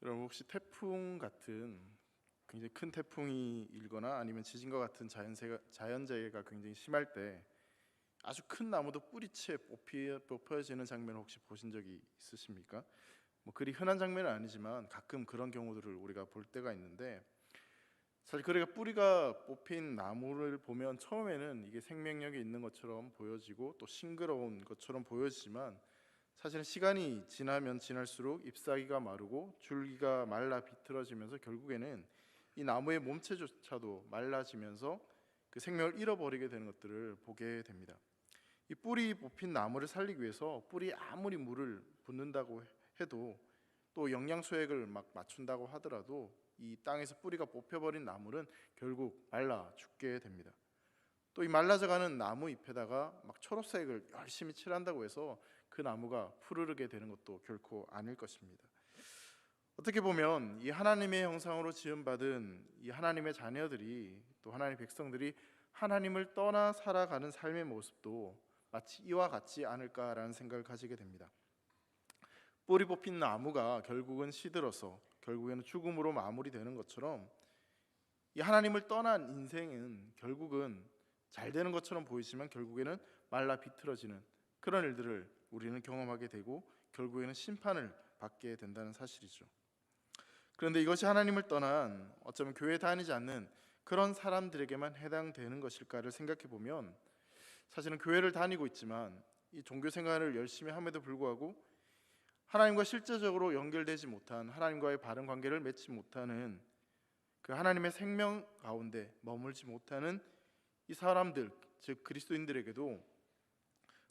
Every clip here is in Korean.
여러분 혹시 태풍 같은 굉장히 큰 태풍이 일거나 아니면 지진과 같은 자연재해가 굉장히 심할 때 아주 큰 나무도 뿌리채 뽑혀지는 장면을 혹시 보신 적이 있으십니까? 뭐 그리 흔한 장면은 아니지만 가끔 그런 경우들을 우리가 볼 때가 있는데, 사실 그러니까 뿌리가 뽑힌 나무를 보면 처음에는 이게 생명력이 있는 것처럼 보여지고 또 싱그러운 것처럼 보여지지만, 사실은 시간이 지나면 지날수록 잎사귀가 마르고 줄기가 말라 비틀어지면서 결국에는 이 나무의 몸체조차도 말라지면서 그 생명을 잃어버리게 되는 것들을 보게 됩니다. 이 뿌리 뽑힌 나무를 살리기 위해서 뿌리에 아무리 물을 붓는다고 해도, 또 영양 소액을 막 맞춘다고 하더라도 이 땅에서 뿌리가 뽑혀버린 나무는 결국 말라 죽게 됩니다. 또 이 말라져가는 나무 잎에다가 막 초록색을 열심히 칠한다고 해서 그 나무가 푸르르게 되는 것도 결코 아닐 것입니다. 어떻게 보면 이 하나님의 형상으로 지음받은 이 하나님의 자녀들이, 또 하나님의 백성들이 하나님을 떠나 살아가는 삶의 모습도 마치 이와 같지 않을까라는 생각을 가지게 됩니다. 뿌리 뽑힌 나무가 결국은 시들어서 결국에는 죽음으로 마무리되는 것처럼, 이 하나님을 떠난 인생은 결국은 잘 되는 것처럼 보이지만 결국에는 말라 비틀어지는 그런 일들을 우리는 경험하게 되고 결국에는 심판을 받게 된다는 사실이죠. 그런데 이것이 하나님을 떠난, 어쩌면 교회 다니지 않는 그런 사람들에게만 해당되는 것일까를 생각해 보면, 사실은 교회를 다니고 있지만 이 종교 생활을 열심히 함에도 불구하고 하나님과 실제적으로 연결되지 못한, 하나님과의 바른 관계를 맺지 못하는, 그 하나님의 생명 가운데 머물지 못하는 이 사람들, 즉 그리스도인들에게도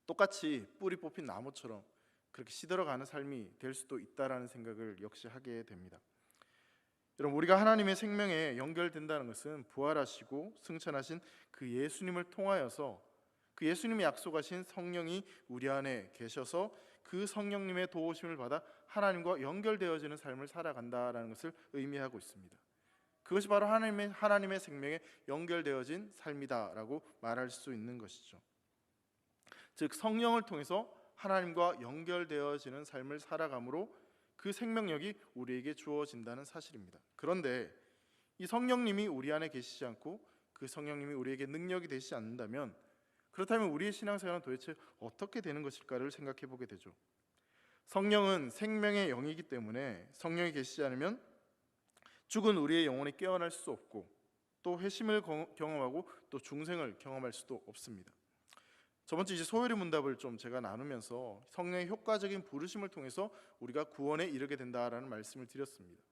똑같이 뿌리 뽑힌 나무처럼 그렇게 시들어가는 삶이 될 수도 있다라는 생각을 역시 하게 됩니다. 여러분, 우리가 하나님의 생명에 연결된다는 것은 부활하시고 승천하신 그 예수님을 통하여서, 그 예수님이 약속하신 성령이 우리 안에 계셔서 그 성령님의 도우심을 받아 하나님과 연결되어지는 삶을 살아간다라는 것을 의미하고 있습니다. 그것이 바로 하나님의 생명에 연결되어진 삶이다라고 말할 수 있는 것이죠. 즉 성령을 통해서 하나님과 연결되어지는 삶을 살아감으로 그 생명력이 우리에게 주어진다는 사실입니다. 그런데 이 성령님이 우리 안에 계시지 않고 그 성령님이 우리에게 능력이 되시지 않는다면, 그렇다면 우리의 신앙생활은 도대체 어떻게 되는 것일까를 생각해 보게 되죠. 성령은 생명의 영이기 때문에 성령이 계시지 않으면 죽은 우리의 영혼이 깨어날 수 없고, 또 회심을 경험하고 또 중생을 경험할 수도 없습니다. 저번 주 이제 소요리 문답을 좀 제가 나누면서 성령의 효과적인 부르심을 통해서 우리가 구원에 이르게 된다라는 말씀을 드렸습니다.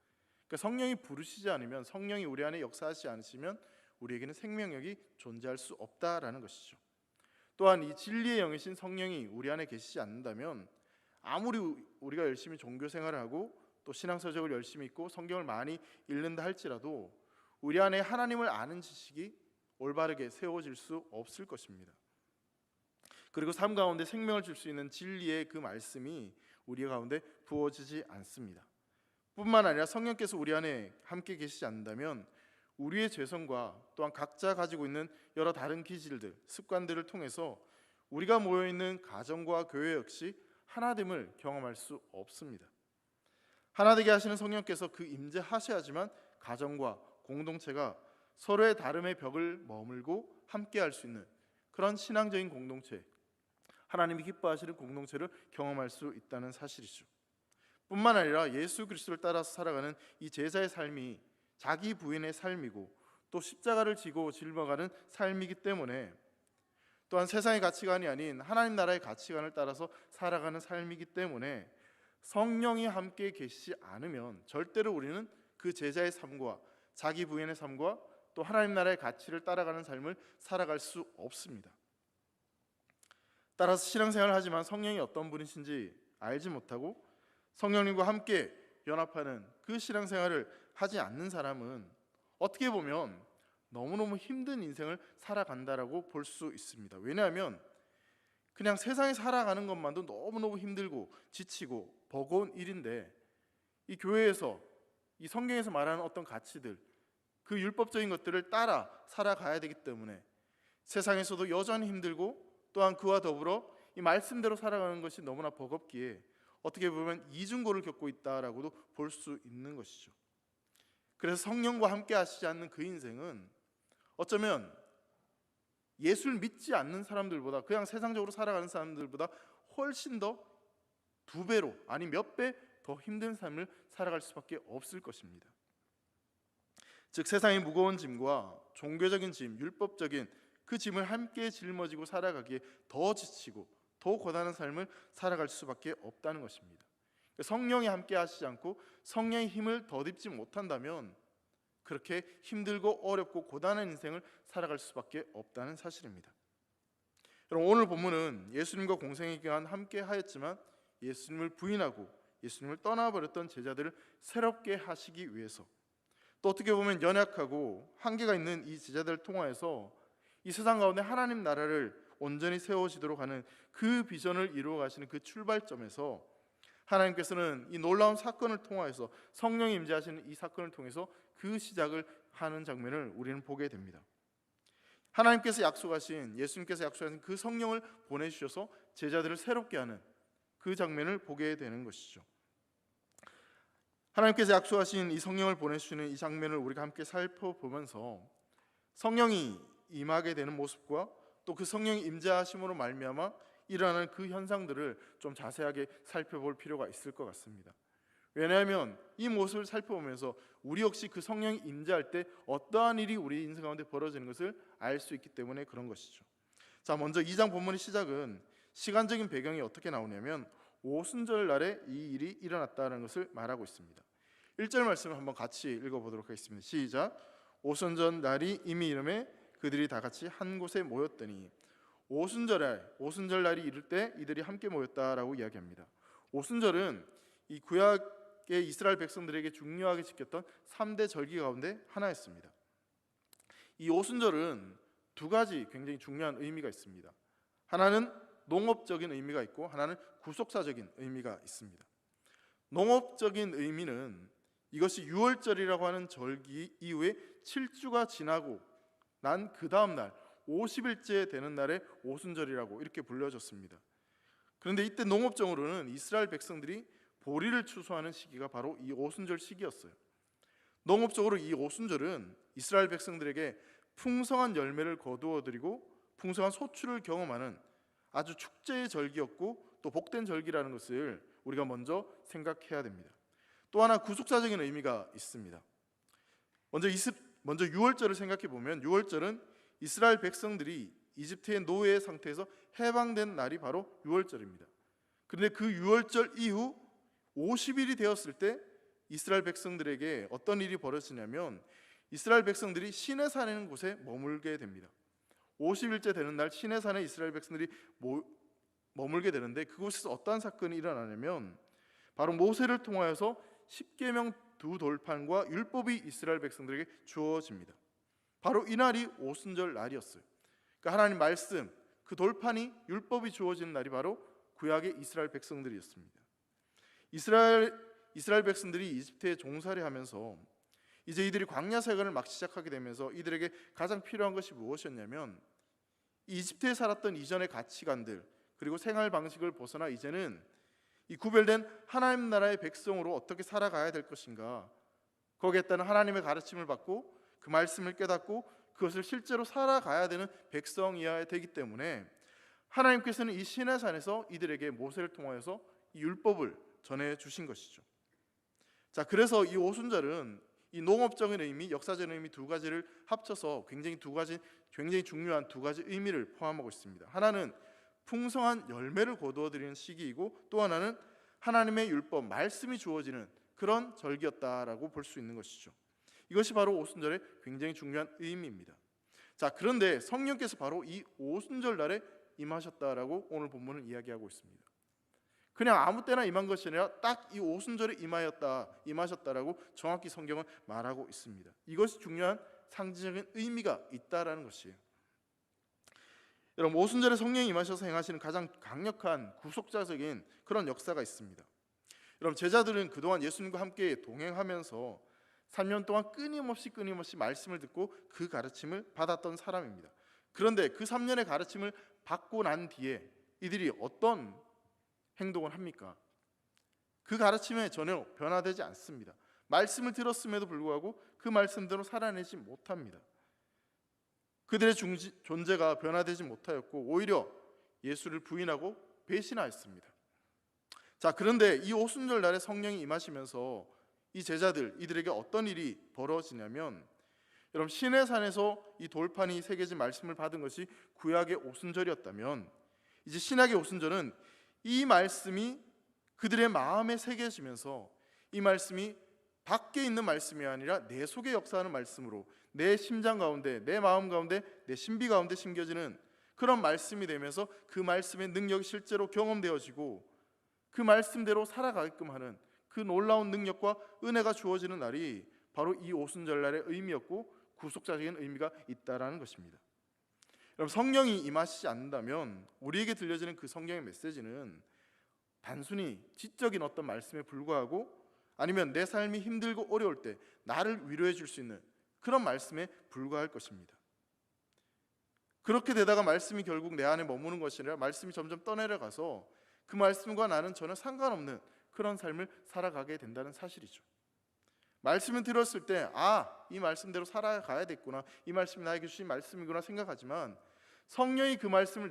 그러니까 성령이 부르시지 않으면, 성령이 우리 안에 역사하지 않으시면 우리에게는 생명력이 존재할 수 없다라는 것이죠. 또한 이 진리의 영이신 성령이 우리 안에 계시지 않는다면, 아무리 우리가 열심히 종교 생활을 하고 또 신앙서적을 열심히 읽고 성경을 많이 읽는다 할지라도 우리 안에 하나님을 아는 지식이 올바르게 세워질 수 없을 것입니다. 그리고 삶 가운데 생명을 줄 수 있는 진리의 그 말씀이 우리 가운데 부어지지 않습니다. 뿐만 아니라 성령께서 우리 안에 함께 계시지 않는다면 우리의 죄성과 또한 각자 가지고 있는 여러 다른 기질들, 습관들을 통해서 우리가 모여있는 가정과 교회 역시 하나됨을 경험할 수 없습니다. 하나되게 하시는 성령께서 그 임재하셔야지만 가정과 공동체가 서로의 다름의 벽을 머물고 함께할 수 있는 그런 신앙적인 공동체, 하나님이 기뻐하시는 공동체를 경험할 수 있다는 사실이죠. 뿐만 아니라 예수 그리스도를 따라서 살아가는 이 제자의 삶이 자기 부인의 삶이고 또 십자가를 지고 짊어가는 삶이기 때문에, 또한 세상의 가치관이 아닌 하나님 나라의 가치관을 따라서 살아가는 삶이기 때문에 성령이 함께 계시지 않으면 절대로 우리는 그 제자의 삶과 자기 부인의 삶과 또 하나님 나라의 가치를 따라가는 삶을 살아갈 수 없습니다. 따라서 신앙생활을 하지만 성령이 어떤 분이신지 알지 못하고 성령님과 함께 연합하는 그 신앙생활을 하지 않는 사람은 어떻게 보면 너무너무 힘든 인생을 살아간다라고 볼 수 있습니다. 왜냐하면 그냥 세상에 살아가는 것만도 너무너무 힘들고 지치고 버거운 일인데, 이 교회에서 이 성경에서 말하는 어떤 가치들, 그 율법적인 것들을 따라 살아가야 되기 때문에 세상에서도 여전히 힘들고, 또한 그와 더불어 이 말씀대로 살아가는 것이 너무나 버겁기에 어떻게 보면 이중고를 겪고 있다라고도 볼 수 있는 것이죠. 그래서 성령과 함께 하시지 않는 그 인생은 어쩌면 예수를 믿지 않는 사람들보다, 그냥 세상적으로 살아가는 사람들보다 훨씬 더 2배로 아니 몇 배 더 힘든 삶을 살아갈 수밖에 없을 것입니다. 즉 세상의 무거운 짐과 종교적인 짐, 율법적인 그 짐을 함께 짊어지고 살아가기에 더 지치고 더 고단한 삶을 살아갈 수밖에 없다는 것입니다. 성령이 함께 하시지 않고 성령의 힘을 덧입지 못한다면 그렇게 힘들고 어렵고 고단한 인생을 살아갈 수밖에 없다는 사실입니다. 여러분, 오늘 본문은 예수님과 공생의 기간 함께 하였지만 예수님을 부인하고 예수님을 떠나버렸던 제자들을 새롭게 하시기 위해서, 또 어떻게 보면 연약하고 한계가 있는 이 제자들을 통하여서 이 세상 가운데 하나님 나라를 온전히 세워지도록 하는 그 비전을 이루어 가시는 그 출발점에서 하나님께서는 이 놀라운 사건을 통하여서, 성령이 임재하시는 이 사건을 통해서 그 시작을 하는 장면을 우리는 보게 됩니다. 하나님께서 약속하신, 예수님께서 약속하신 그 성령을 보내주셔서 제자들을 새롭게 하는 그 장면을 보게 되는 것이죠. 하나님께서 약속하신 이 성령을 보내주시는 이 장면을 우리가 함께 살펴보면서 성령이 임하게 되는 모습과 또 그 성령이 임재하심으로 말미암아 일어나는 그 현상들을 좀 자세하게 살펴볼 필요가 있을 것 같습니다. 왜냐하면 이 모습을 살펴보면서 우리 역시 그 성령이 임재할 때 어떠한 일이 우리 인생 가운데 벌어지는 것을 알 수 있기 때문에 그런 것이죠. 자, 먼저 2장 본문의 시작은 시간적인 배경이 어떻게 나오냐면 오순절 날에 이 일이 일어났다는 것을 말하고 있습니다. 1절 말씀을 한번 같이 읽어보도록 하겠습니다. 시작. 오순절 날이 이미 이르매 그들이 다 같이 한 곳에 모였더니, 오순절 날이 이를 때 이들이 함께 모였다라고 이야기합니다. 오순절은 이 구약의 이스라엘 백성들에게 중요하게 지켰던 3대 절기 가운데 하나였습니다. 이 오순절은 2가지 굉장히 중요한 의미가 있습니다. 하나는 농업적인 의미가 있고 하나는 구속사적인 의미가 있습니다. 농업적인 의미는 이것이 유월절이라고 하는 절기 이후에 7주가 지나고 난 그 다음 날 50일째 되는 날에 오순절이라고 이렇게 불려졌습니다. 그런데 이때 농업적으로는 이스라엘 백성들이 보리를 추수하는 시기가 바로 이 오순절 시기였어요. 농업적으로 이 오순절은 이스라엘 백성들에게 풍성한 열매를 거두어들이고 풍성한 소출을 경험하는 아주 축제의 절기였고 또 복된 절기라는 것을 우리가 먼저 생각해야 됩니다. 또 하나 구속사적인 의미가 있습니다. 먼저 유월절을 생각해 보면, 유월절은 이스라엘 백성들이 이집트의 노예 상태에서 해방된 날이 바로 유월절입니다. 그런데 그 유월절 이후 50일이 되었을 때 이스라엘 백성들에게 어떤 일이 벌어지냐면 이스라엘 백성들이 시내산이라는 곳에 머물게 됩니다. 50일째 되는 날 시내산에 이스라엘 백성들이 머물게 되는데 그곳에서 어떤 사건이 일어나냐면 바로 모세를 통하여서 십계명 2돌판과 율법이 이스라엘 백성들에게 주어집니다. 바로 이 날이 오순절 날이었어요. 그러니까 하나님 말씀, 그 돌판이, 율법이 주어지는 날이 바로 구약의 이스라엘 백성들이었습니다. 이스라엘 백성들이 이집트에 종살이하면서 이제 이들이 광야 생활을 막 시작하게 되면서 이들에게 가장 필요한 것이 무엇이었냐면 이집트에 살았던 이전의 가치관들 그리고 생활 방식을 벗어나 이제는 이 구별된 하나님 나라의 백성으로 어떻게 살아가야 될 것인가, 거기에 따른 하나님의 가르침을 받고 그 말씀을 깨닫고 그것을 실제로 살아가야 되는 백성이어야 되기 때문에 하나님께서는 이 시내산에서 이들에게 모세를 통하여서 이 율법을 전해 주신 것이죠. 자, 그래서 이 오순절은 이 농업적인 의미, 역사적인 의미 2가지를 합쳐서 굉장히 중요한 2가지 의미를 포함하고 있습니다. 하나는 풍성한 열매를 거두어들이는 시기이고 또 하나는 하나님의 율법, 말씀이 주어지는 그런 절기였다라고 볼 수 있는 것이죠. 이것이 바로 오순절의 굉장히 중요한 의미입니다. 자, 그런데 성령께서 바로 이 오순절 날에 임하셨다라고 오늘 본문은 이야기하고 있습니다. 그냥 아무 때나 임한 것이 아니라 딱 이 오순절에 임하셨다라고 정확히 성경은 말하고 있습니다. 이것이 중요한 상징적인 의미가 있다라는 것이에요. 여러분, 오순절에 성령이 임하셔서 행하시는 가장 강력한 구속자적인 그런 역사가 있습니다. 여러분, 제자들은 그동안 예수님과 함께 동행하면서 3년 동안 끊임없이 말씀을 듣고 그 가르침을 받았던 사람입니다. 그런데 그 3년의 가르침을 받고 난 뒤에 이들이 어떤 행동을 합니까? 그 가르침에 전혀 변화되지 않습니다. 말씀을 들었음에도 불구하고 그 말씀대로 살아내지 못합니다. 그들의 존재가 변화되지 못하였고 오히려 예수를 부인하고 배신하였습니다. 자, 그런데 이 오순절 날에 성령이 임하시면서 이 제자들, 이들에게 어떤 일이 벌어지냐면, 여러분, 시내산에서 이 돌판이 새겨진 말씀을 받은 것이 구약의 오순절이었다면, 이제 신약의 오순절은 이 말씀이 그들의 마음에 새겨지면서 이 말씀이 밖에 있는 말씀이 아니라 내 속에 역사하는 말씀으로 내 심장 가운데, 내 마음 가운데, 내 신비 가운데 심겨지는 그런 말씀이 되면서 그 말씀의 능력이 실제로 경험되어지고 그 말씀대로 살아가게끔 하는 그 놀라운 능력과 은혜가 주어지는 날이 바로 이 오순절날의 의미였고 구속자적인 의미가 있다라는 것입니다. 여러분, 성령이 임하시지 않는다면 우리에게 들려지는 그 성령의 메시지는 단순히 지적인 어떤 말씀에 불과하고, 아니면 내 삶이 힘들고 어려울 때 나를 위로해 줄 수 있는 그런 말씀에 불과할 것입니다. 그렇게 되다가 말씀이 결국 내 안에 머무는 것이 아니라 말씀이 점점 떠내려가서 그 말씀과 나는 전혀 상관없는 그런 삶을 살아가게 된다는 사실이죠. 말씀을 들었을 때 이 말씀대로 살아가야겠구나, 이 말씀이 나에게 주신 말씀이구나 생각하지만 성령이 그 말씀을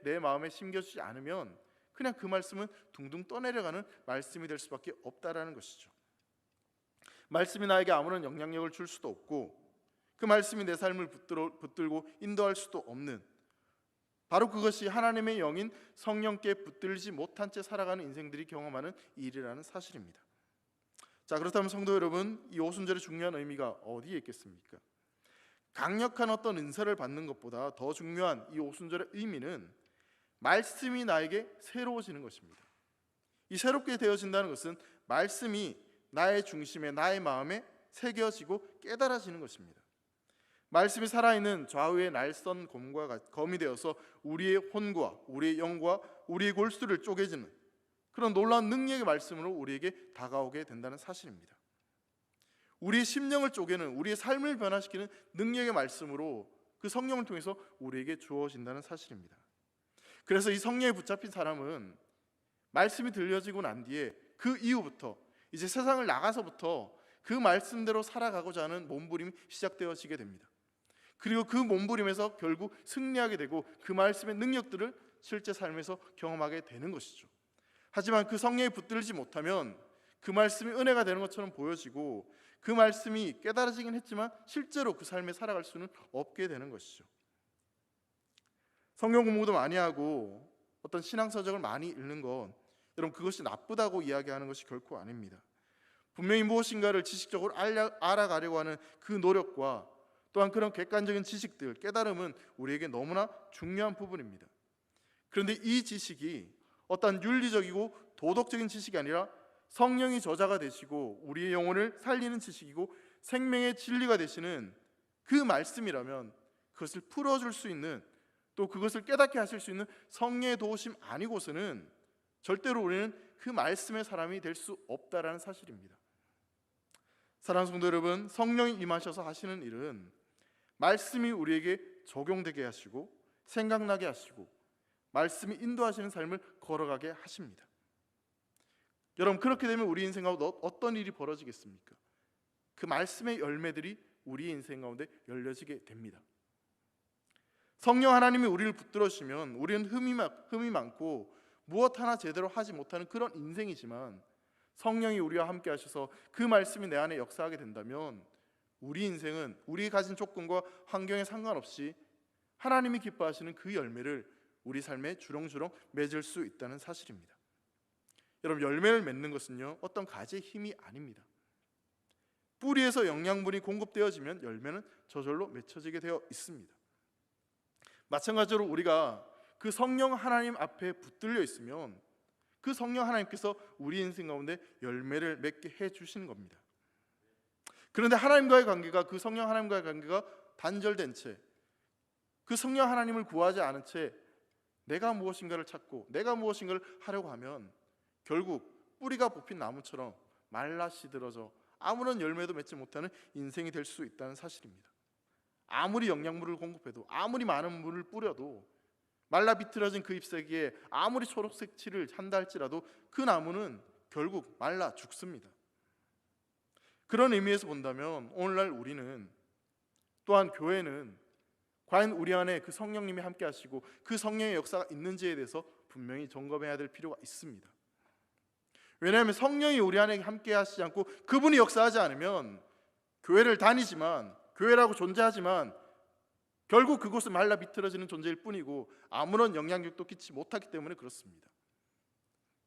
내 마음에 심겨주지 않으면 그냥 그 말씀은 둥둥 떠내려가는 말씀이 될 수밖에 없다라는 것이죠. 말씀이 나에게 아무런 영향력을 줄 수도 없고 그 말씀이 내 삶을 붙들고 인도할 수도 없는, 바로 그것이 하나님의 영인 성령께 붙들지 못한 채 살아가는 인생들이 경험하는 일이라는 사실입니다. 자, 그렇다면 성도 여러분, 이 오순절의 중요한 의미가 어디에 있겠습니까? 강력한 어떤 은사를 받는 것보다 더 중요한 이 오순절의 의미는 말씀이 나에게 새로워지는 것입니다. 이 새롭게 되어진다는 것은 말씀이 나의 중심에, 나의 마음에 새겨지고 깨달아지는 것입니다. 말씀이 살아있는 좌우의 날선 검이 되어서 우리의 혼과 우리의 영과 우리의 골수를 쪼개지는 그런 놀라운 능력의 말씀으로 우리에게 다가오게 된다는 사실입니다. 우리의 심령을 쪼개는, 우리의 삶을 변화시키는 능력의 말씀으로 그 성령을 통해서 우리에게 주어진다는 사실입니다. 그래서 이 성령에 붙잡힌 사람은 말씀이 들려지고 난 뒤에 그 이후부터 이제 세상을 나가서부터 그 말씀대로 살아가고자 하는 몸부림이 시작되어지게 됩니다. 그리고 그 몸부림에서 결국 승리하게 되고 그 말씀의 능력들을 실제 삶에서 경험하게 되는 것이죠. 하지만 그 성령에 붙들지 못하면 그 말씀이 은혜가 되는 것처럼 보여지고 그 말씀이 깨달아지긴 했지만 실제로 그 삶에 살아갈 수는 없게 되는 것이죠. 성경 공부도 많이 하고 어떤 신앙서적을 많이 읽는 건 여러분 그것이 나쁘다고 이야기하는 것이 결코 아닙니다. 분명히 무엇인가를 지식적으로 알아가려고 하는 그 노력과 또한 그런 객관적인 지식들, 깨달음은 우리에게 너무나 중요한 부분입니다. 그런데 이 지식이 어떤 윤리적이고 도덕적인 지식이 아니라 성령이 저자가 되시고 우리의 영혼을 살리는 지식이고 생명의 진리가 되시는 그 말씀이라면 그것을 풀어줄 수 있는, 또 그것을 깨닫게 하실 수 있는 성령의 도우심 아니고서는 절대로 우리는 그 말씀의 사람이 될 수 없다라는 사실입니다. 사랑하는 성도 여러분, 성령이 임하셔서 하시는 일은 말씀이 우리에게 적용되게 하시고 생각나게 하시고 말씀이 인도하시는 삶을 걸어가게 하십니다. 여러분, 그렇게 되면 우리 인생 가운데 어떤 일이 벌어지겠습니까? 그 말씀의 열매들이 우리 인생 가운데 열려지게 됩니다. 성령 하나님이 우리를 붙들어주시면 우리는 흠이 많고 무엇 하나 제대로 하지 못하는 그런 인생이지만 성령이 우리와 함께 하셔서 그 말씀이 내 안에 역사하게 된다면 우리 인생은 우리 가진 조건과 환경에 상관없이 하나님이 기뻐하시는 그 열매를 우리 삶에 주렁주렁 맺을 수 있다는 사실입니다. 여러분, 열매를 맺는 것은요 어떤 가지의 힘이 아닙니다. 뿌리에서 영양분이 공급되어지면 열매는 저절로 맺혀지게 되어 있습니다. 마찬가지로 우리가 그 성령 하나님 앞에 붙들려 있으면 그 성령 하나님께서 우리 인생 가운데 열매를 맺게 해주시는 겁니다. 그런데 하나님과의 관계가, 그 성령 하나님과의 관계가 단절된 채, 그 성령 하나님을 구하지 않은 채 내가 무엇인가를 찾고 내가 무엇인가를 하려고 하면 결국 뿌리가 뽑힌 나무처럼 말라 시들어져 아무런 열매도 맺지 못하는 인생이 될 수 있다는 사실입니다. 아무리 영양물을 공급해도, 아무리 많은 물을 뿌려도, 말라 비틀어진 그 잎사귀에 아무리 초록색 칠을 한다 할지라도 그 나무는 결국 말라 죽습니다. 그런 의미에서 본다면 오늘날 우리는, 또한 교회는 과연 우리 안에 그 성령님이 함께 하시고 그 성령의 역사가 있는지에 대해서 분명히 점검해야 될 필요가 있습니다. 왜냐하면 성령이 우리 안에 함께 하시지 않고 그분이 역사하지 않으면 교회를 다니지만, 교회라고 존재하지만 결국 그곳은 말라 비틀어지는 존재일 뿐이고 아무런 영향력도 끼치지 못하기 때문에 그렇습니다.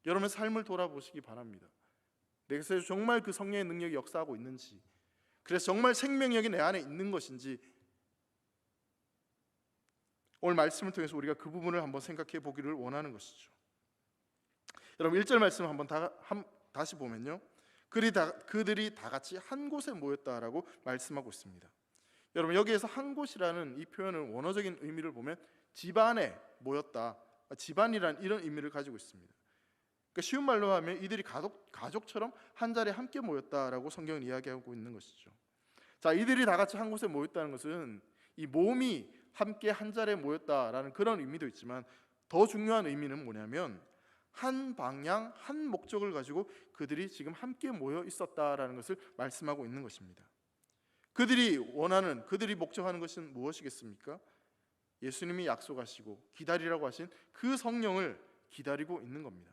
여러분 삶을 돌아보시기 바랍니다. 내게서 정말 그 성령의 능력이 역사하고 있는지, 그래서 정말 생명력이 내 안에 있는 것인지, 오늘 말씀을 통해서 우리가 그 부분을 한번 생각해 보기를 원하는 것이죠. 여러분 1절 말씀 한번 다시 보면요, 그들이 다 같이 한 곳에 모였다라고 말씀하고 있습니다. 여러분 여기에서 한 곳이라는 이 표현은 원어적인 의미를 보면 집안에 모였다, 집안이란 이런 의미를 가지고 있습니다. 그러니까 쉬운 말로 하면 이들이 가족처럼 한 자리에 함께 모였다라고 성경은 이야기하고 있는 것이죠. 자, 이들이 다 같이 한 곳에 모였다는 것은 이 몸이 함께 한 자리에 모였다라는 그런 의미도 있지만 더 중요한 의미는 뭐냐면 한 방향, 한 목적을 가지고 그들이 지금 함께 모여 있었다라는 것을 말씀하고 있는 것입니다. 그들이 원하는, 그들이 목적하는 것은 무엇이겠습니까? 예수님이 약속하시고 기다리라고 하신 그 성령을 기다리고 있는 겁니다.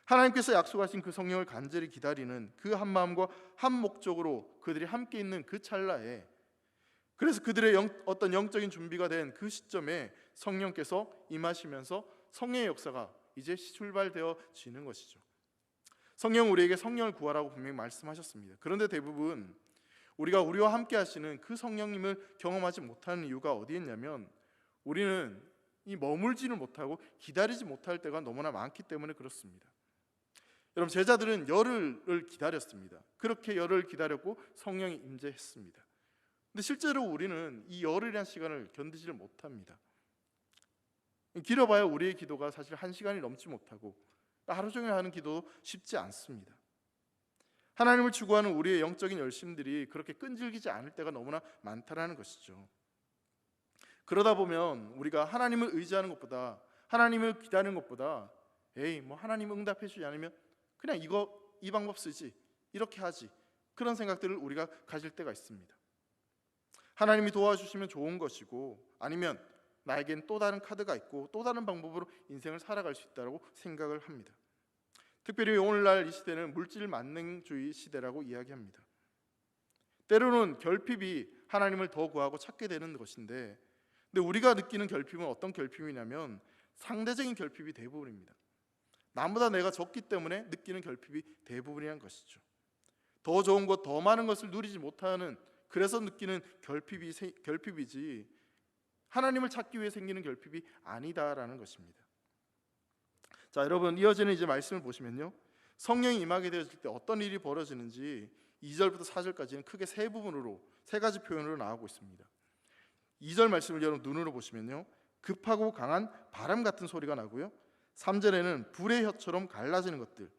하나님께서 약속하신 그 성령을 간절히 기다리는 그 한 마음과 한 목적으로 그들이 함께 있는 그 찰나에, 그래서 그들의 어떤 영적인 준비가 된 그 시점에 성령께서 임하시면서 성령의 역사가 이제 출발되어지는 것이죠. 성령은 우리에게 성령을 구하라고 분명히 말씀하셨습니다. 그런데 대부분 우리와 함께 하시는 그 성령님을 경험하지 못하는 이유가 어디에 있냐면 우리는 이 머물지를 못하고 기다리지 못할 때가 너무나 많기 때문에 그렇습니다. 여러분 제자들은 열흘을 기다렸습니다. 그렇게 열흘을 기다렸고 성령이 임재했습니다. 근데 실제로 우리는 이 열흘이라는 시간을 견디지를 못합니다. 길어봐야 우리의 기도가 사실 1시간이 넘지 못하고 하루 종일 하는 기도 쉽지 않습니다. 하나님을 추구하는 우리의 영적인 열심들이 그렇게 끈질기지 않을 때가 너무나 많다라는 것이죠. 그러다 보면 우리가 하나님을 의지하는 것보다, 하나님을 기다리는 것보다 뭐 하나님 응답해 주지 않으면 그냥 이 방법 쓰지, 이렇게 하지, 그런 생각들을 우리가 가질 때가 있습니다. 하나님이 도와주시면 좋은 것이고 아니면 나에겐 또 다른 카드가 있고 또 다른 방법으로 인생을 살아갈 수 있다고 생각을 합니다. 특별히 오늘날 이 시대는 물질 만능주의 시대라고 이야기합니다. 때로는 결핍이 하나님을 더 구하고 찾게 되는 것인데, 근데 우리가 느끼는 결핍은 어떤 결핍이냐면 상대적인 결핍이 대부분입니다. 나보다 내가 적기 때문에 느끼는 결핍이 대부분이란 것이죠. 더 좋은 것, 더 많은 것을 누리지 못하는, 그래서 느끼는 결핍이지 하나님을 찾기 위해 생기는 결핍이 아니다라는 것입니다. 자, 여러분 이어지는 이제 말씀을 보시면요, 성령이 임하게 되어질 때 어떤 일이 벌어지는지 2절부터 4절까지는 크게 세 부분으로, 세 가지 표현으로 나오고 있습니다. 2절 말씀을 여러분 눈으로 보시면요, 급하고 강한 바람 같은 소리가 나고요, 3절에는 불의 혀처럼 갈라지는 것들,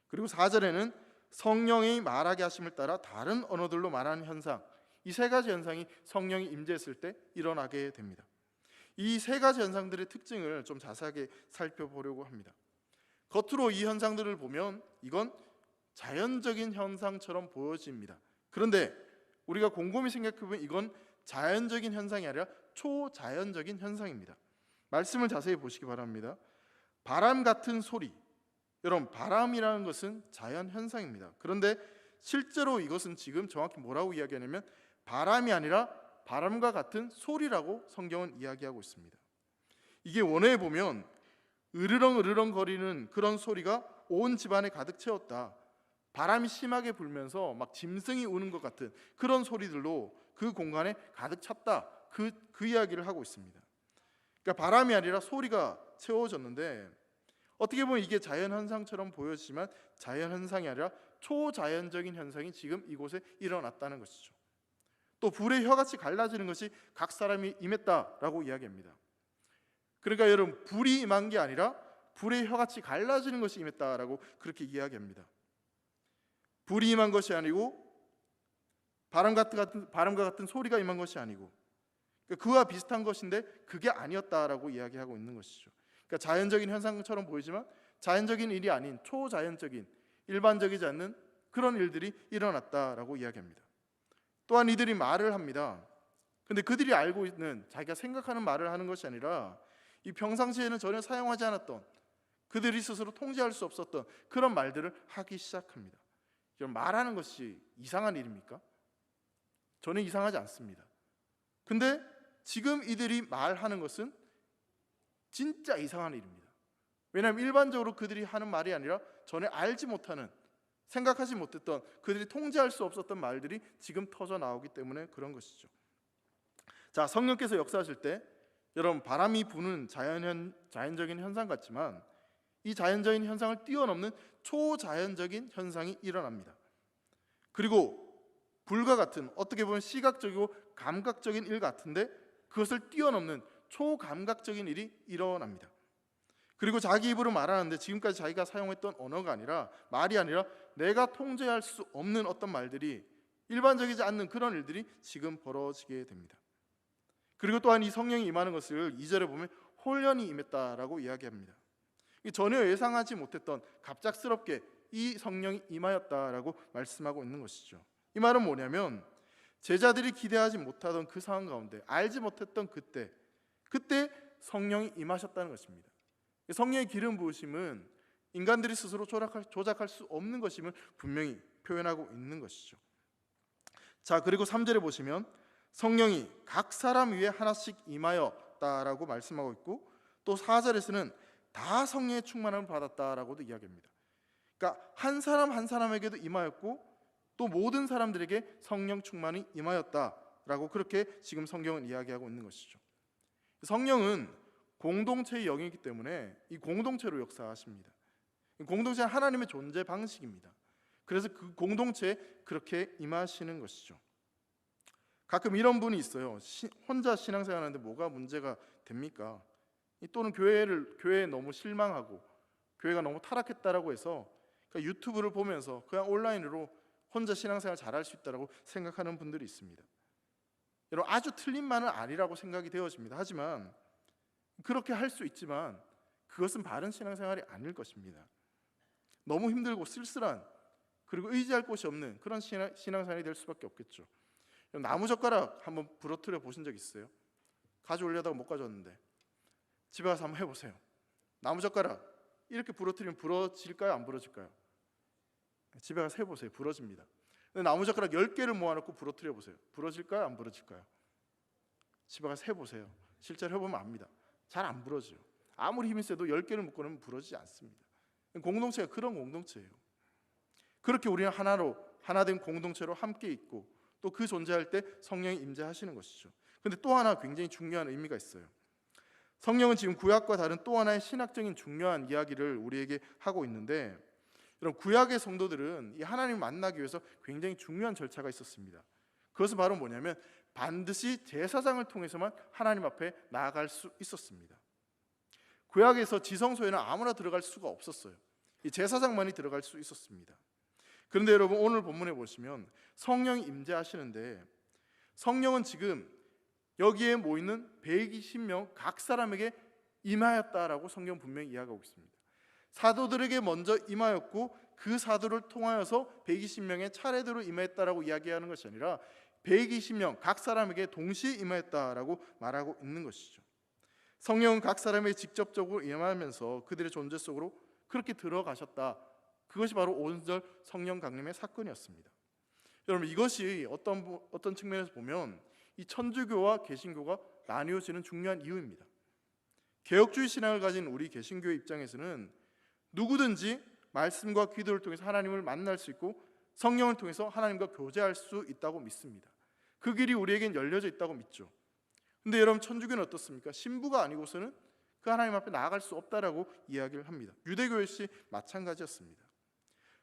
그리고 4절에는 성령이 말하게 하심을 따라 다른 언어들로 말하는 현상, 이 세 가지 현상이 성령이 임재했을 때 일어나게 됩니다. 이 세 가지 현상들의 특징을 좀 자세하게 살펴보려고 합니다. 겉으로 이 현상들을 보면 이건 자연적인 현상처럼 보여집니다. 그런데 우리가 곰곰이 생각해보면 이건 자연적인 현상이 아니라 초자연적인 현상입니다. 말씀을 자세히 보시기 바랍니다. 바람 같은 소리, 여러분 바람이라는 것은 자연 현상입니다. 그런데 실제로 이것은 지금 정확히 뭐라고 이야기하냐면 바람이 아니라 바람과 같은 소리라고 성경은 이야기하고 있습니다. 이게 원어에 보면 으르렁 으르렁 거리는 그런 소리가 온 집안에 가득 채웠다, 바람이 심하게 불면서 막 짐승이 우는 것 같은 그런 소리들로 그 공간에 가득 찼다, 그 이야기를 하고 있습니다. 그러니까 바람이 아니라 소리가 채워졌는데, 어떻게 보면 이게 자연현상처럼 보여지지만 자연현상이 아니라 초자연적인 현상이 지금 이곳에 일어났다는 것이죠. 또 불의 혀같이 갈라지는 것이 각 사람이 임했다라고 이야기합니다. 그러니까 여러분 불이 임한 게 아니라 불의 혀같이 갈라지는 것이 임했다라고 그렇게 이야기합니다. 불이 임한 것이 아니고 바람과 같은 소리가 임한 것이 아니고 그와 비슷한 것인데 그게 아니었다라고 이야기하고 있는 것이죠. 그러니까 자연적인 현상처럼 보이지만 자연적인 일이 아닌 초자연적인, 일반적이지 않는 그런 일들이 일어났다라고 이야기합니다. 또한 이들이 말을 합니다. 근데 그들이 알고 있는, 자기가 생각하는 말을 하는 것이 아니라 이 평상시에는 전혀 사용하지 않았던, 그들이 스스로 통제할 수 없었던 그런 말들을 하기 시작합니다. 여러분, 말하는 것이 이상한 일입니까? 저는 이상하지 않습니다. 근데 지금 이들이 말하는 것은 진짜 이상한 일입니다. 왜냐하면 일반적으로 그들이 하는 말이 아니라 전혀 알지 못하는, 생각하지 못했던, 그들이 통제할 수 없었던 말들이 지금 터져 나오기 때문에 그런 것이죠. 자, 성령께서 역사하실 때 여러분, 바람이 부는 자연적인 현상 같지만 이 자연적인 현상을 뛰어넘는 초자연적인 현상이 일어납니다. 그리고 불과 같은, 어떻게 보면 시각적이고 감각적인 일 같은데 그것을 뛰어넘는 초감각적인 일이 일어납니다. 그리고 자기 입으로 말하는데 지금까지 자기가 사용했던 언어가 아니라, 말이 아니라 내가 통제할 수 없는 어떤 말들이, 일반적이지 않는 그런 일들이 지금 벌어지게 됩니다. 그리고 또한 이 성령이 임하는 것을 2절에 보면 혼련이 임했다라고 이야기합니다. 전혀 예상하지 못했던, 갑작스럽게 이 성령이 임하였다라고 말씀하고 있는 것이죠. 이 말은 뭐냐면 제자들이 기대하지 못하던 그 상황 가운데, 알지 못했던 그때 성령이 임하셨다는 것입니다. 성령의 기름 부으심은 인간들이 스스로 조작할 수 없는 것임을 분명히 표현하고 있는 것이죠. 자, 그리고 3절에 보시면 성령이 각 사람 위에 하나씩 임하였다라고 말씀하고 있고, 또 4절에서는 다 성령의 충만함을 받았다라고도 이야기합니다. 그러니까 한 사람 한 사람에게도 임하였고 또 모든 사람들에게 성령 충만이 임하였다라고 그렇게 지금 성경은 이야기하고 있는 것이죠. 성령은 공동체의 영이기 때문에 이 공동체로 역사하십니다. 공동체는 하나님의 존재 방식입니다. 그래서 그 공동체에 그렇게 임하시는 것이죠. 가끔 이런 분이 있어요. 혼자 신앙생활하는데 뭐가 문제가 됩니까? 또는 교회에 너무 실망하고 교회가 너무 타락했다라고 해서 그러니까 유튜브를 보면서 그냥 온라인으로 혼자 신앙생활 잘할 수 있다라고 생각하는 분들이 있습니다. 여러분, 아주 틀린 말은 아니라고 생각이 되어집니다. 하지만 그렇게 할 수 있지만 그것은 바른 신앙생활이 아닐 것입니다. 너무 힘들고 쓸쓸한, 그리고 의지할 곳이 없는 그런 신앙생활이 될 수밖에 없겠죠. 나무젓가락 한번 부러뜨려 보신 적 있어요? 가져오려다가 못 가져왔는데 집에 가서 한번 해보세요. 나무젓가락 이렇게 부러뜨리면 부러질까요? 안 부러질까요? 집에 가서 해보세요. 부러집니다. 근데 나무젓가락 10개를 모아놓고 부러뜨려 보세요. 부러질까요? 안 부러질까요? 집에 가서 해보세요. 실제로 해보면 압니다. 잘 안 부러져요. 아무리 힘이 세도 10개를 묶어놓으면 부러지지 않습니다. 공동체가 그런 공동체예요. 그렇게 우리는 하나된 공동체로 함께 있고 또 그 존재할 때 성령이 임재하시는 것이죠. 근데 또 하나 굉장히 중요한 의미가 있어요. 성령은 지금 구약과 다른 또 하나의 신학적인 중요한 이야기를 우리에게 하고 있는데, 여러분, 구약의 성도들은 이 하나님을 만나기 위해서 굉장히 중요한 절차가 있었습니다. 그것은 바로 뭐냐면 반드시 제사장을 통해서만 하나님 앞에 나아갈 수 있었습니다. 구약에서 지성소에는 아무나 들어갈 수가 없었어요. 이 제사장만이 들어갈 수 있었습니다. 그런데 여러분, 오늘 본문에 보시면 성령이 임재하시는데 성령은 지금 여기에 모이는 120명 각 사람에게 임하였다라고 성경 분명히 이야기하고 있습니다. 사도들에게 먼저 임하였고 그 사도를 통하여서 120명의 차례대로 임하였다라고 이야기하는 것이 아니라 120명 각 사람에게 동시에 임하였다라고 말하고 있는 것이죠. 성령은 각 사람에게 직접적으로 임하면서 그들의 존재 속으로 그렇게 들어가셨다. 그것이 바로 오순절 성령 강림의 사건이었습니다. 여러분, 이것이 어떤 측면에서 보면 이 천주교와 개신교가 나뉘어지는 중요한 이유입니다. 개혁주의 신앙을 가진 우리 개신교의 입장에서는 누구든지 말씀과 기도를 통해서 하나님을 만날 수 있고 성령을 통해서 하나님과 교제할 수 있다고 믿습니다. 그 길이 우리에겐 열려져 있다고 믿죠. 근데 여러분, 천주교는 어떻습니까? 신부가 아니고서는 그 하나님 앞에 나아갈 수 없다라고 이야기를 합니다. 유대교 역시 마찬가지였습니다.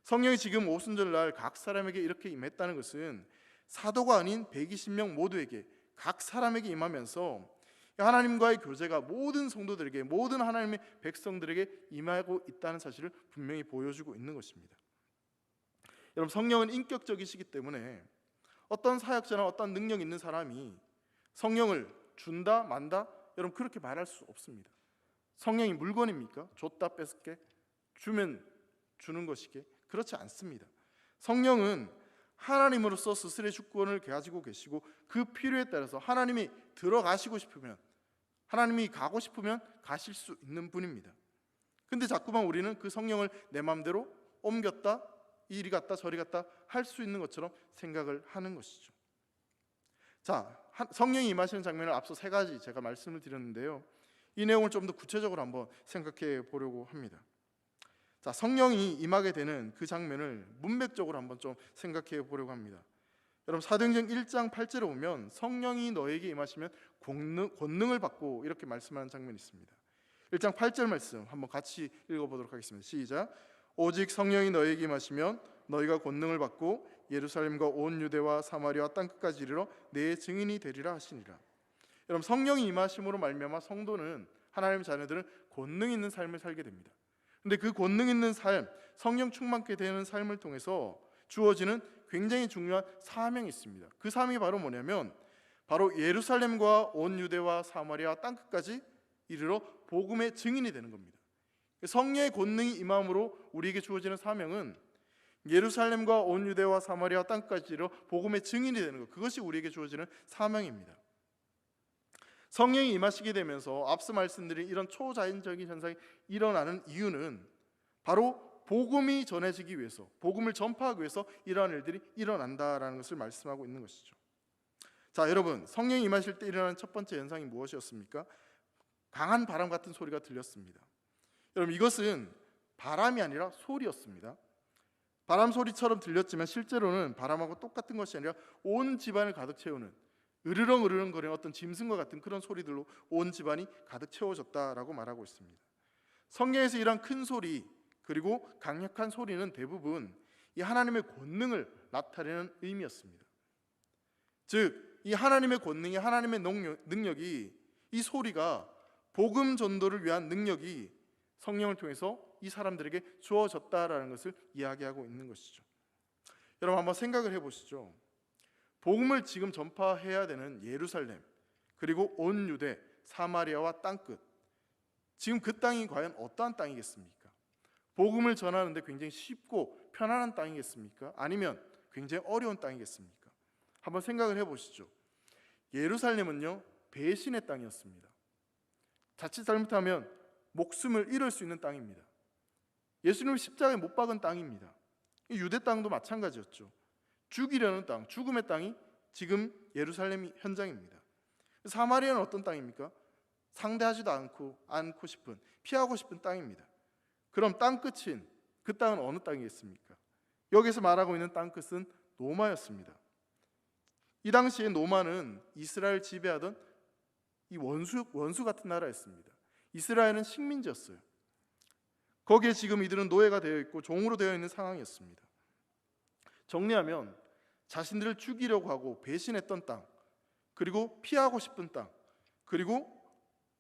성령이 지금 오순절날 각 사람에게 이렇게 임했다는 것은 사도가 아닌 120명 모두에게, 각 사람에게 임하면서 하나님과의 교제가 모든 성도들에게, 모든 하나님의 백성들에게 임하고 있다는 사실을 분명히 보여주고 있는 것입니다. 여러분, 성령은 인격적이시기 때문에 어떤 사역자나 어떤 능력 있는 사람이 성령을 준다 만다, 여러분, 그렇게 말할 수 없습니다. 성령이 물건입니까? 줬다 뺏게, 주면 주는 것이게, 그렇지 않습니다. 성령은 하나님으로서 스스로의 주권을 가지고 계시고 그 필요에 따라서 하나님이 들어가시고 싶으면, 하나님이 가고 싶으면 가실 수 있는 분입니다. 근데 자꾸만 우리는 그 성령을 내 마음대로 옮겼다, 이리 갔다 저리 갔다 할 수 있는 것처럼 생각을 하는 것이죠. 자, 성령이 임하시는 장면을 앞서 3가지 제가 말씀을 드렸는데요, 이 내용을 좀 더 구체적으로 한번 생각해 보려고 합니다. 자, 성령이 임하게 되는 그 장면을 문맥적으로 한번 좀 생각해 보려고 합니다. 여러분, 사도행전 1장 8절에 보면 성령이 너에게 임하시면 권능을 받고 이렇게 말씀하는 장면이 있습니다. 1장 8절 말씀 한번 같이 읽어보도록 하겠습니다. 시작. 오직 성령이 너에게 임하시면 너희가 권능을 받고 예루살렘과 온 유대와 사마리아 땅끝까지 이르러 내 증인이 되리라 하시니라. 여러분, 성령이 임하심으로 말미암아 성도는, 하나님의 자녀들은 권능 있는 삶을 살게 됩니다. 근데 그 권능 있는 삶, 성령 충만케 되는 삶을 통해서 주어지는 굉장히 중요한 사명이 있습니다. 그 사명이 바로 뭐냐면 바로 예루살렘과 온 유대와 사마리아 땅끝까지 이르러 복음의 증인이 되는 겁니다. 성령의 권능이 임함으로 우리에게 주어지는 사명은 예루살렘과 온 유대와 사마리아 땅까지 이르러 복음의 증인이 되는 것, 그것이 우리에게 주어지는 사명입니다. 성령이 임하시게 되면서 앞서 말씀드린 이런 초자연적인 현상이 일어나는 이유는 바로 복음이 전해지기 위해서, 복음을 전파하기 위해서 이러한 일들이 일어난다라는 것을 말씀하고 있는 것이죠. 자, 여러분, 성령이 임하실 때 일어나는 첫 번째 현상이 무엇이었습니까? 강한 바람 같은 소리가 들렸습니다. 여러분, 이것은 바람이 아니라 소리였습니다. 바람 소리처럼 들렸지만 실제로는 바람하고 똑같은 것이 아니라 온 집안을 가득 채우는, 으르렁 으르렁 거리는 어떤 짐승과 같은 그런 소리들로 온 집안이 가득 채워졌다라고 말하고 있습니다. 성경에서 이런 큰 소리 그리고 강력한 소리는 대부분 이 하나님의 권능을 나타내는 의미였습니다. 즉, 이 하나님의 권능이, 하나님의 능력이, 이 소리가 복음 전도를 위한 능력이 성령을 통해서 이 사람들에게 주어졌다라는 것을 이야기하고 있는 것이죠. 여러분, 한번 생각을 해보시죠. 복음을 지금 전파해야 되는 예루살렘, 그리고 온 유대, 사마리아와 땅끝, 지금 그 땅이 과연 어떠한 땅이겠습니까? 복음을 전하는데 굉장히 쉽고 편안한 땅이겠습니까? 아니면 굉장히 어려운 땅이겠습니까? 한번 생각을 해보시죠. 예루살렘은요, 배신의 땅이었습니다. 자칫 잘못하면 목숨을 잃을 수 있는 땅입니다. 예수님을 십자가에 못 박은 땅입니다. 유대 땅도 마찬가지였죠. 죽이려는 땅, 죽음의 땅이 지금 예루살렘 현장입니다. 사마리아는 어떤 땅입니까? 상대하지도 않고 싶은, 피하고 싶은 땅입니다. 그럼 땅끝인 그 땅은 어느 땅이겠습니까? 여기서 말하고 있는 땅끝은 로마였습니다. 이 당시에 로마는 이스라엘 지배하던 이 원수 같은 나라였습니다. 이스라엘은 식민지였어요. 거기에 지금 이들은 노예가 되어 있고 종으로 되어 있는 상황이었습니다. 정리하면 자신들을 죽이려고 하고 배신했던 땅, 그리고 피하고 싶은 땅, 그리고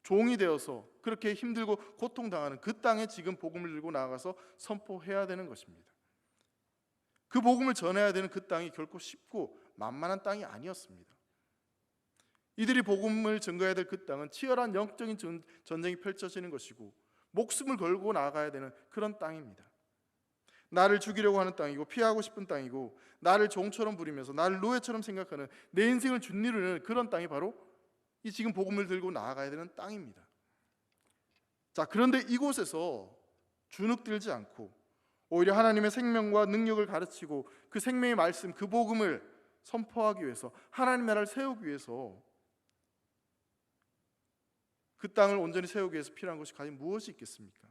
종이 되어서 그렇게 힘들고 고통당하는 그 땅에 지금 복음을 들고 나아가서 선포해야 되는 것입니다. 그 복음을 전해야 되는 그 땅이 결코 쉽고 만만한 땅이 아니었습니다. 이들이 복음을 전가해야 될 그 땅은 치열한 영적인 전쟁이 펼쳐지는 것이고 목숨을 걸고 나아가야 되는 그런 땅입니다. 나를 죽이려고 하는 땅이고 피하고 싶은 땅이고 나를 종처럼 부리면서 나를 노예처럼 생각하는, 내 인생을 준리르는 그런 땅이 바로 이 지금 복음을 들고 나아가야 되는 땅입니다. 자, 그런데 이곳에서 주눅들지 않고 오히려 하나님의 생명과 능력을 가르치고 그 생명의 말씀, 그 복음을 선포하기 위해서, 하나님의 나라를 세우기 위해서, 그 땅을 온전히 세우기 위해서 필요한 것이 과연 무엇이 있겠습니까?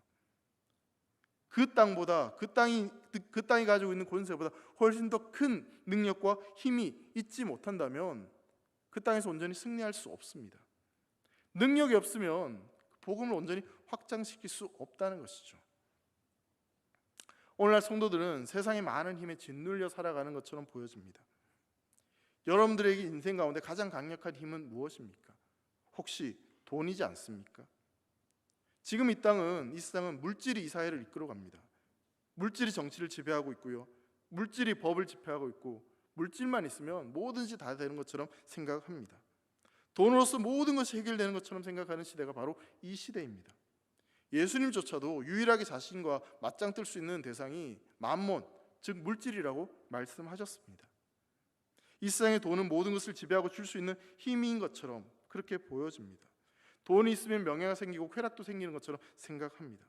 그 땅보다, 그 땅이 가지고 있는 권세보다 훨씬 더 큰 능력과 힘이 있지 못한다면 그 땅에서 온전히 승리할 수 없습니다. 능력이 없으면 복음을 온전히 확장시킬 수 없다는 것이죠. 오늘날 성도들은 세상의 많은 힘에 짓눌려 살아가는 것처럼 보여집니다. 여러분들에게 인생 가운데 가장 강력한 힘은 무엇입니까? 혹시 돈이지 않습니까? 지금 이 세상은 물질이 이 사회를 이끌어갑니다. 물질이 정치를 지배하고 있고요, 물질이 법을 집행하고 있고, 물질만 있으면 뭐든지 다 되는 것처럼 생각합니다. 돈으로서 모든 것이 해결되는 것처럼 생각하는 시대가 바로 이 시대입니다. 예수님조차도 유일하게 자신과 맞짱 뜰 수 있는 대상이 만몬, 즉 물질이라고 말씀하셨습니다. 이 세상의 돈은 모든 것을 지배하고 줄 수 있는 힘인 것처럼 그렇게 보여집니다. 돈이 있으면 명예가 생기고 쾌락도 생기는 것처럼 생각합니다.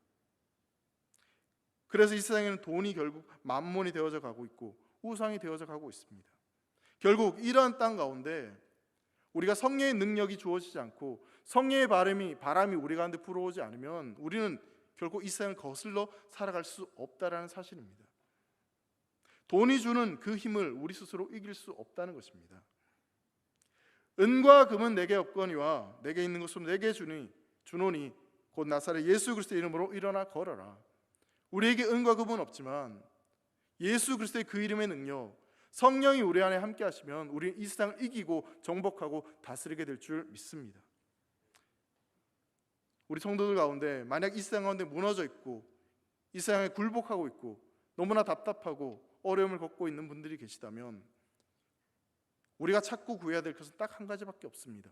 그래서 이 세상에는 돈이 결국 만몬이 되어져 가고 있고 우상이 되어져 가고 있습니다. 결국 이러한 땅 가운데 우리가 성령의 능력이 주어지지 않고 성령의 바람이 우리 가운데 불어오지 않으면 우리는 결국 이 세상을 거슬러 살아갈 수 없다라는 사실입니다. 돈이 주는 그 힘을 우리 스스로 이길 수 없다는 것입니다. 은과 금은 내게 없거니와 내게 있는 것으로 내게 주노니 곧 나사렛 예수 그리스도의 이름으로 일어나 걸어라. 우리에게 은과 금은 없지만 예수 그리스도의 그 이름의 능력, 성령이 우리 안에 함께 하시면 우리는 이 세상을 이기고 정복하고 다스리게 될 줄 믿습니다. 우리 성도들 가운데 만약 이 세상 가운데 무너져 있고 이 세상에 굴복하고 있고 너무나 답답하고 어려움을 겪고 있는 분들이 계시다면 우리가 찾고 구해야 될 것은 딱 한 가지밖에 없습니다.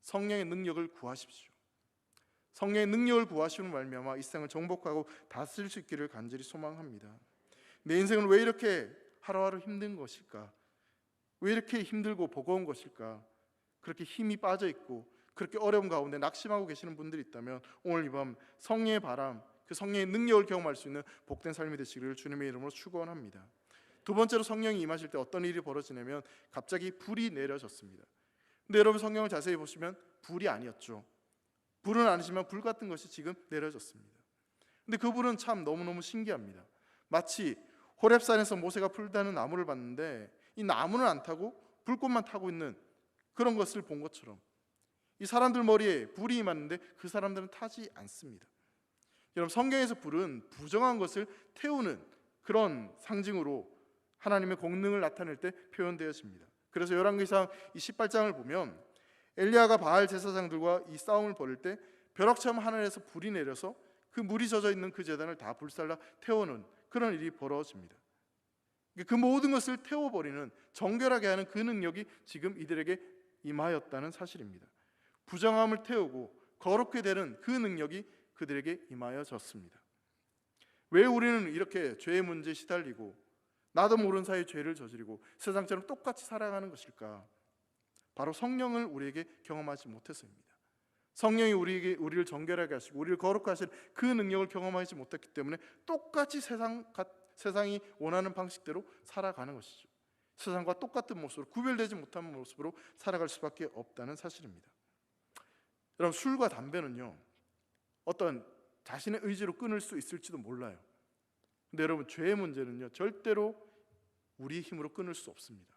성령의 능력을 구하십시오. 성령의 능력을 구하시는 말미암아 이 세상을 정복하고 다스릴 수 있기를 간절히 소망합니다. 내 인생은 왜 이렇게 하루하루 힘든 것일까? 왜 이렇게 힘들고 버거운 것일까? 그렇게 힘이 빠져 있고 그렇게 어려움 가운데 낙심하고 계시는 분들이 있다면 오늘 이 밤 성령의 바람, 그 성령의 능력을 경험할 수 있는 복된 삶이 되시기를 주님의 이름으로 축원합니다. 두 번째로 성령이 임하실 때 어떤 일이 벌어지냐면 갑자기 불이 내려졌습니다. 근데 여러분 성경을 자세히 보시면 불이 아니었죠. 불은 아니지만 불 같은 것이 지금 내려졌습니다. 근데 그 불은 참 너무너무 신기합니다. 마치 호렙산에서 모세가 풀다는 나무를 봤는데 이 나무는 안 타고 불꽃만 타고 있는 그런 것을 본 것처럼 이 사람들 머리에 불이 임하는데 그 사람들은 타지 않습니다. 여러분 성경에서 불은 부정한 것을 태우는 그런 상징으로 하나님의 공능을 나타낼 때 표현되어집니다. 그래서 열왕기상 이 18장을 보면 엘리야가 바알 제사장들과 이 싸움을 벌일 때 벼락처럼 하늘에서 불이 내려서 그 물이 젖어 있는 그 제단을 다 불살라 태우는 그런 일이 벌어집니다. 그 모든 것을 태워버리는 정결하게 하는 그 능력이 지금 이들에게 임하였다는 사실입니다. 부정함을 태우고 거룩게 되는 그 능력이 그들에게 임하여졌습니다. 왜 우리는 이렇게 죄의 문제에 시달리고 나도 모르는 사이에 죄를 저지르고 세상처럼 똑같이 살아가는 것일까? 바로 성령을 우리에게 경험하지 못해서입니다. 성령이 우리를 정결하게 하시고 우리를 거룩하게 하실 그 능력을 경험하지 못했기 때문에 똑같이 세상이 원하는 방식대로 살아가는 것이죠. 세상과 똑같은 모습으로 구별되지 못한 모습으로 살아갈 수밖에 없다는 사실입니다. 여러분 술과 담배는요 어떤 자신의 의지로 끊을 수 있을지도 몰라요. 근데 여러분 죄의 문제는요 절대로 우리의 힘으로 끊을 수 없습니다.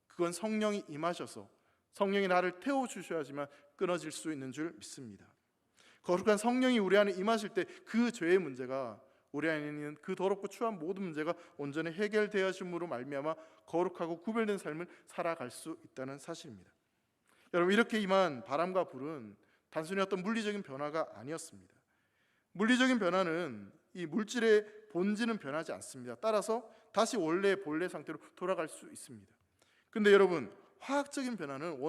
그건 성령이 임하셔서 성령이 나를 태워주셔야지만 끊어질 수 있는 줄 믿습니다. 거룩한 성령이 우리 안에 임하실 때 그 죄의 문제가 우리 안에 있는 그 더럽고 추한 모든 문제가 온전히 해결되어짐으로 말미암아 거룩하고 구별된 삶을 살아갈 수 있다는 사실입니다. 여러분 이렇게 임한 바람과 불은 단순히 어떤 물리적인 변화가 아니었습니다. 물리적인 변화는 이 물질의 본질은 변하지 않습니다. 따라서 다시 원래의 본래 상태로 돌아갈 수 있습니다. 근데 여러분 화학적인 변화는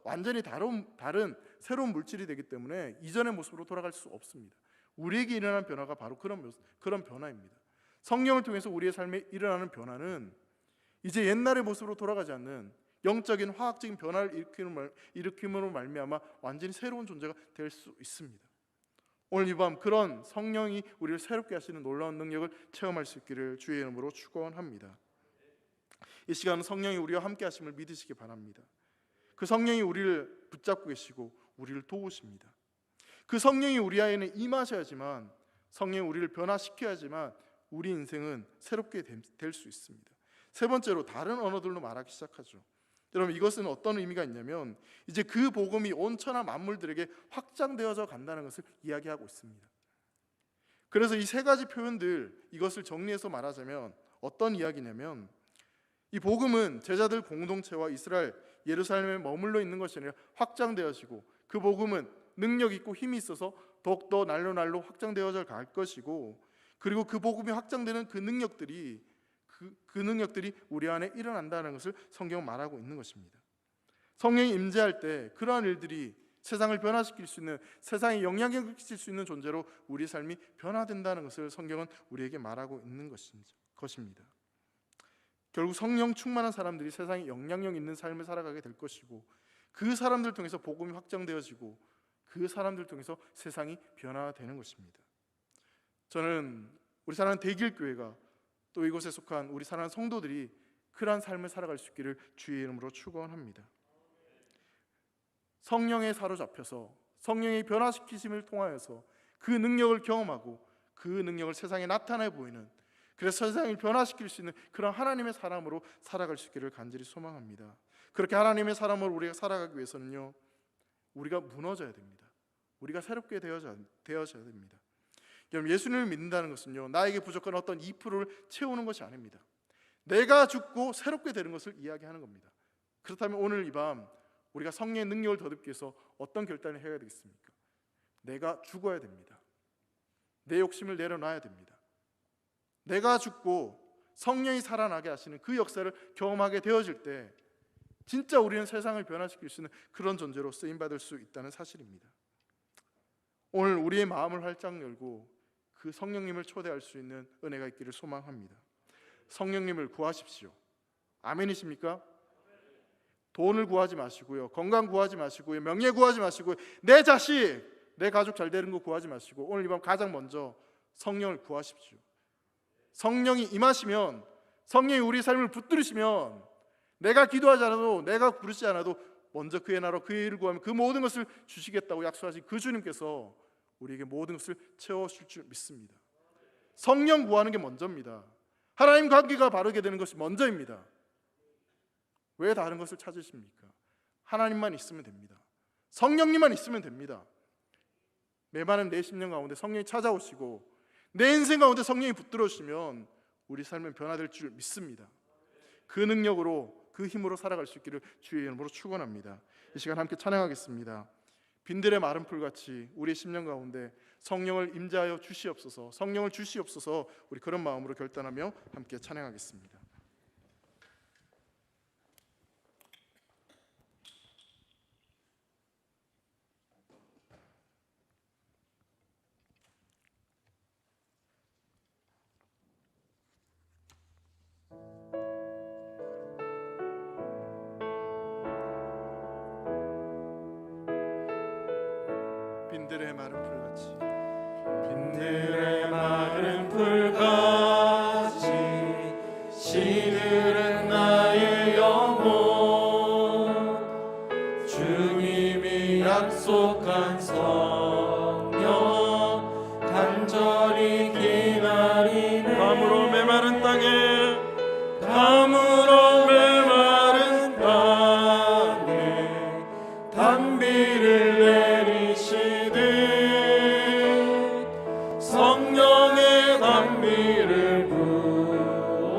완전히 다른 새로운 물질이 되기 때문에 이전의 모습으로 돌아갈 수 없습니다. 우리에게 일어나는 변화가 바로 그런 변화입니다. 성령을 통해서 우리의 삶에 일어나는 변화는 이제 옛날의 모습으로 돌아가지 않는 영적인 화학적인 변화를 일으킴으로 말미암아 완전히 새로운 존재가 될 수 있습니다. 오늘 이 밤 그런 성령이 우리를 새롭게 하시는 놀라운 능력을 체험할 수 있기를 주의 이름으로 축원합니다. 이 시간은 성령이 우리와 함께 하심을 믿으시기 바랍니다. 그 성령이 우리를 붙잡고 계시고 우리를 도우십니다. 그 성령이 우리 안에 임하셔야지만 성령이 우리를 변화시켜야지만 우리 인생은 새롭게 될 수 있습니다. 세 번째로 다른 언어들로 말하기 시작하죠. 여러분 이것은 어떤 의미가 있냐면 이제 그 복음이 온 천하 만물들에게 확장되어져 간다는 것을 이야기하고 있습니다. 그래서 이 세 가지 표현들 이것을 정리해서 말하자면 어떤 이야기냐면 이 복음은 제자들 공동체와 이스라엘 예루살렘에 머물러 있는 것이 아니라 확장되어지고 그 복음은 능력 있고 힘이 있어서 더욱더 날로 확장되어져 갈 것이고 그리고 그 복음이 확장되는 그 능력들이 우리 안에 일어난다는 것을 성경은 말하고 있는 것입니다. 성령이 임재할 때 그러한 일들이 세상을 변화시킬 수 있는, 세상에 영향력을 끼칠 수 있는 존재로 우리의 삶이 변화된다는 것을 성경은 우리에게 말하고 있는 것입니다. 결국 성령 충만한 사람들이 세상에 영향력 있는 삶을 살아가게 될 것이고, 그 사람들 통해서 복음이 확장되어지고 그 사람들 통해서 세상이 변화되는 것입니다. 저는 우리 사랑하는 대길교회가 또 이곳에 속한 우리 사랑하는 성도들이 그러한 삶을 살아갈 수 있기를 주의 이름으로 축원합니다. 성령에 사로잡혀서 성령의 변화시키심을 통하여서 그 능력을 경험하고 그 능력을 세상에 나타내 보이는, 그래서 세상을 변화시킬 수 있는 그런 하나님의 사람으로 살아갈 수 있기를 간절히 소망합니다. 그렇게 하나님의 사람으로 우리가 살아가기 위해서는요, 우리가 무너져야 됩니다. 우리가 새롭게 되어져야 됩니다. 여러분, 예수님을 믿는다는 것은요, 나에게 부족한 어떤 2%를 채우는 것이 아닙니다. 내가 죽고 새롭게 되는 것을 이야기하는 겁니다. 그렇다면 오늘 이 밤 우리가 성령의 능력을 더듬기 위해서 어떤 결단을 해야 되겠습니까? 내가 죽어야 됩니다. 내 욕심을 내려놔야 됩니다. 내가 죽고 성령이 살아나게 하시는 그 역사를 경험하게 되어질 때 진짜 우리는 세상을 변화시킬 수 있는 그런 존재로 쓰임받을 수 있다는 사실입니다. 오늘 우리의 마음을 활짝 열고 그 성령님을 초대할 수 있는 은혜가 있기를 소망합니다. 성령님을 구하십시오. 아멘이십니까? 돈을 구하지 마시고요, 건강 구하지 마시고요, 명예 구하지 마시고요, 내 자식, 내 가족 잘 되는 거 구하지 마시고 오늘 이 밤 가장 먼저 성령을 구하십시오. 성령이 임하시면, 성령이 우리 삶을 붙들으시면 내가 기도하지 않아도, 내가 부르지 않아도 먼저 그의 나라로 그의 일을 구하면 그 모든 것을 주시겠다고 약속하신 그 주님께서 우리에게 모든 것을 채워주실 줄 믿습니다. 성령 구하는 게 먼저입니다. 하나님 관계가 바르게 되는 것이 먼저입니다. 왜 다른 것을 찾으십니까? 하나님만 있으면 됩니다. 성령님만 있으면 됩니다. 메마른 내 심령 가운데 성령이 찾아오시고 내 인생 가운데 성령이 붙들어주시면 우리 삶은 변화될 줄 믿습니다. 그 능력으로, 그 힘으로 살아갈 수 있기를 주의 이름으로 축원합니다. 이 시간 함께 찬양하겠습니다. 빈들의 마른 풀같이 우리의 심령 가운데 성령을 임재하여 주시옵소서, 성령을 주시옵소서, 우리 그런 마음으로 결단하며 함께 찬양하겠습니다. 빈들의 마른 풀같이, 빈들의 마른 풀같이 시들은 나의 영혼, 주님이 약속한 성령 간절히 기다리네. 감으로 메마른 땅에, 감으로 메마른 땅에 단비를 내리시듯 성령의 단비를 부어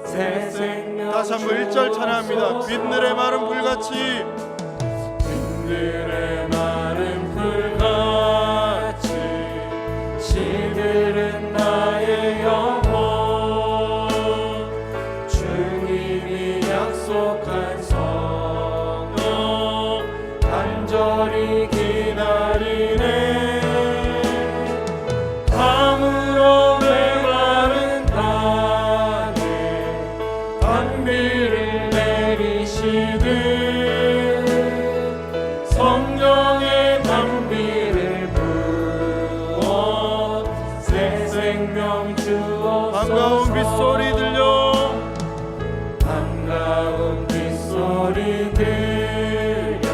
새 생명. 다시 한번 1절 찬양합니다. 빈들의 마른 풀같이, 빈들의 마른 풀같이 시들은 나의 영혼, 주님이 약속한 성령 간절히 기다리네. 감으로 메마른 땅에 단비를 내리시듯 성령의 단비를 부어 새 생명 주옵소서. 반가운 빗소리 들려, 반가운 빗소리 들려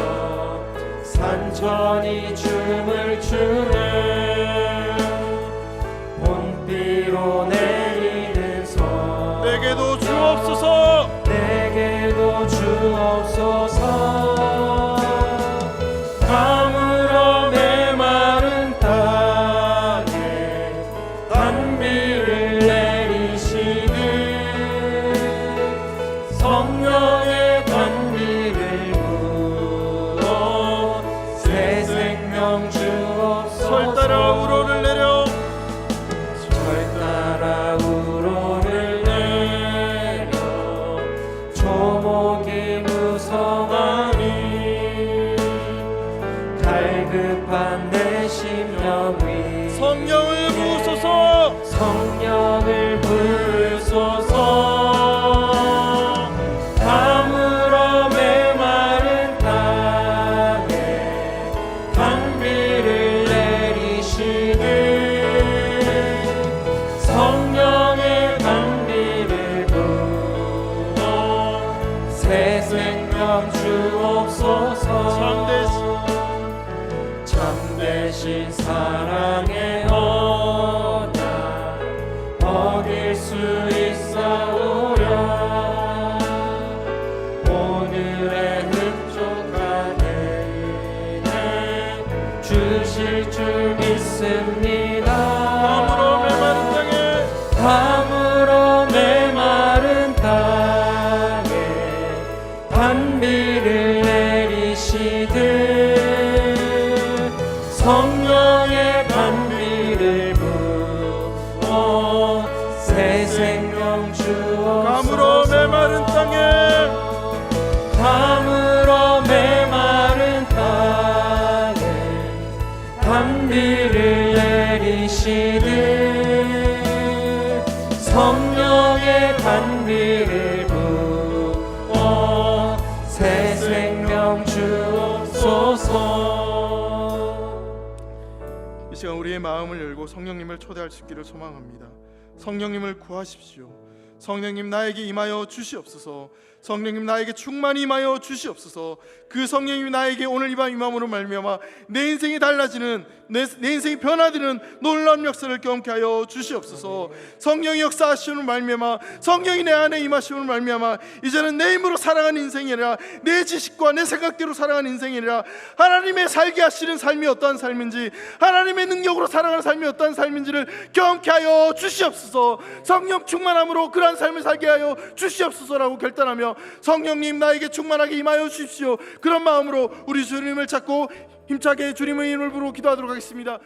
산천이 춤을 추네. 봄비로 내리는 성 내게도 주옵소서. 내게도 주옵소서. 감으로 메마른 땅에 단비를 내리시듯 성령의 단비를 부어 새 생명 주옵소서. 설 따라 우로를 내려, 절 따라 우로를 내려 조목이 무성하니 영감 주옵소서. 참되신 사랑의 언약 얻을 수 있사오랴. 오늘의 흡족한 내일에 주실 줄 믿습니다. 다음으로 메마른 땅에 단비를 내리시듯 성령의 단비를 부어 새 생명 주옵소서. 감으로 메마른 땅에 감으로 메마른 땅에 단비를 내리시듯 성령의 단비를 부어 새 생명 주옵소서. 이 시간 우리의 마음을 열고 성령님을 초대할 수 있기를 소망합니다. 성령님을 구하십시오. 성령님 나에게 임하여 주시옵소서. 성령님 나에게 충만히 임하여 주시옵소서. 그 성령님이 나에게 오늘 이 밤 임함으로 말미암아 내 인생이 달라지는, 내 인생이 변화되는 놀라운 역사를 경험케 하여 주시옵소서. 성령이 역사하시는 말미암아, 성령이 내 안에 임하시는 말미암아 이제는 내 힘으로 살아가는 인생이 아니라 내 지식과 내 생각대로 살아가는 인생이 아니라 하나님의 살게 하시는 삶이 어떠한 삶인지, 하나님의 능력으로 살아가는 삶이 어떠한 삶인지를 경험케 하여 주시옵소서. 성령 충만함으로 그러한 삶을 살게 하여 주시옵소서라고 결단하며 성령님 나에게 충만하게 임하여 주십시오. 그런 마음으로 우리 주님을 찾고 힘차게 주님의 이름을 부르고 기도하도록 하겠습니다.